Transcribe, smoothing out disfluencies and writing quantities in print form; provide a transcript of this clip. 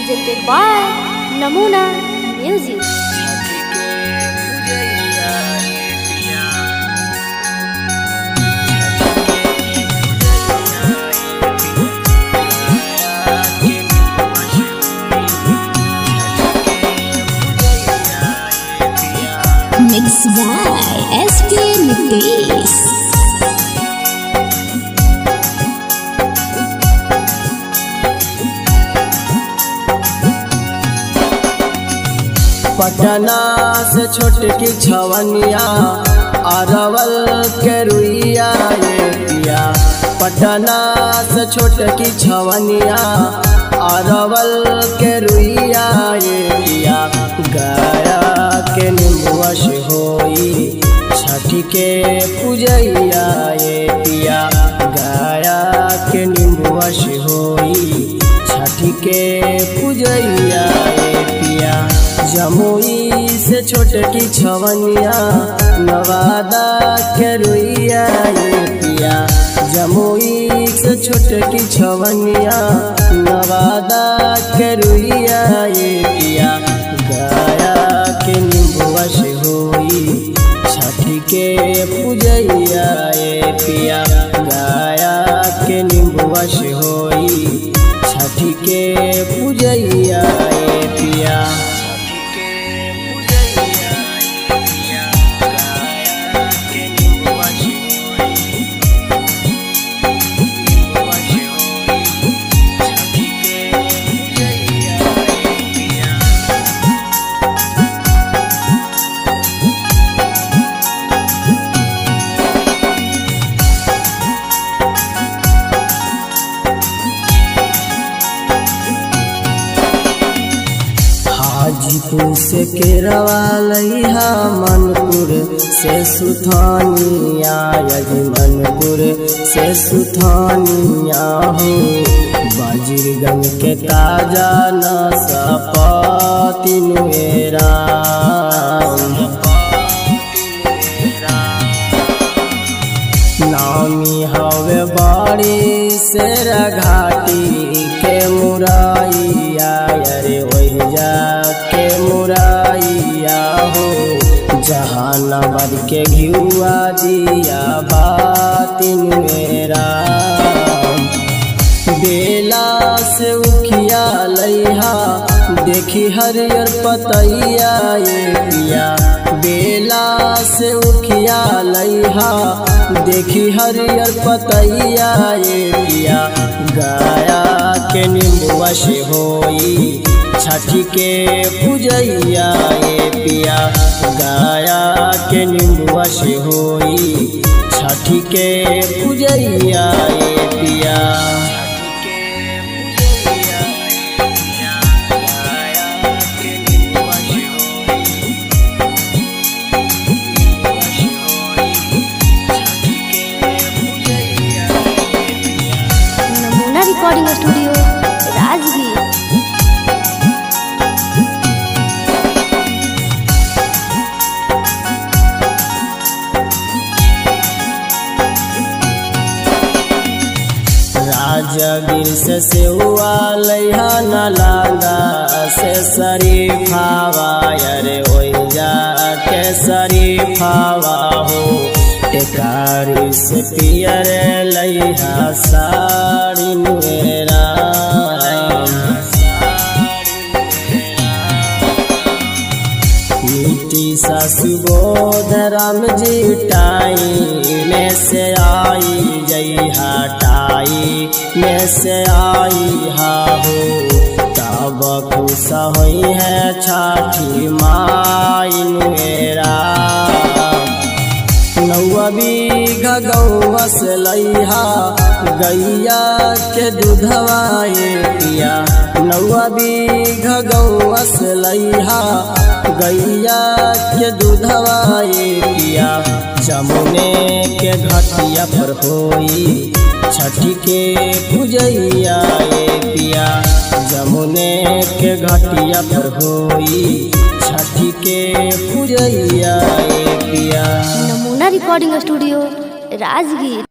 presented by Namuna Music. Mixed by SK Nitesh. Patna से छोटकी छवनिया अरवल के रुइया ये पिया। पटना से छोटकी छवनिया अरवल के रुइया ये पिया। गया के निम्बुआ से होई छठी के पूजैया ये पिया। गया के निम्बुआ से होई छठी के पूजैया ये पिया। जमुई से छोटकी छवनिया नवादा के रुइया ये पिया। जमुई से छोटकी छवनिया नवादा के रुइया ये पिया। गया के निम्बुआ से होई छठी के पूजैया ये पिया। गया के निम्बुआ से होई छठी के पूजैया ये पिया। हाजीपुर से केरवा लइहा मनपुर से सुथानिया यजमानपुर से सुथानिया हो। बाजीरगंज के ताजा नसपति नुएरा। नामी हवे बाड़ी से घाटी के मुराइया अरे वही जाके मुराइया हो। जहानाबाद के घिउआ दिया बातिन मेरा। बेला से उखिया लइहा देखी हरियर पतैया ये पिया। बेला से उखिया लइहा देखी हरियर पतैया ये पिया। गया के निम्बुआ से होई छठी के पूजैया ये पिया। गया के निम्बुआ से होई छठी के पूजैया ये पिया। Namuna Recording Studio, Rajgir. Rajgir से सेवा लइहा नालंदा से शरीफावा अरे वही जाके शरीफावा हो। टेकारी से पियर लइहा साड़ी नुएरा। मिट्टी सा सुबोध राम जी टाई में से आई जई हटाई में से आई हा हो। तब खुश हुई है छठी माई नुएरा। नौवा बीघा गौवा से लइहा गैया के दूधवा ये पिया। नौवा बीघा गौवा से लइहा गैया के दूधवा ये पिया। जमुने के घाटिया पर होई छठी के पूजैया ये पिया। जमुने के घाटिया पर होई छठी के पूजैया ये पिया। Namuna Recording Studio, Rajgir.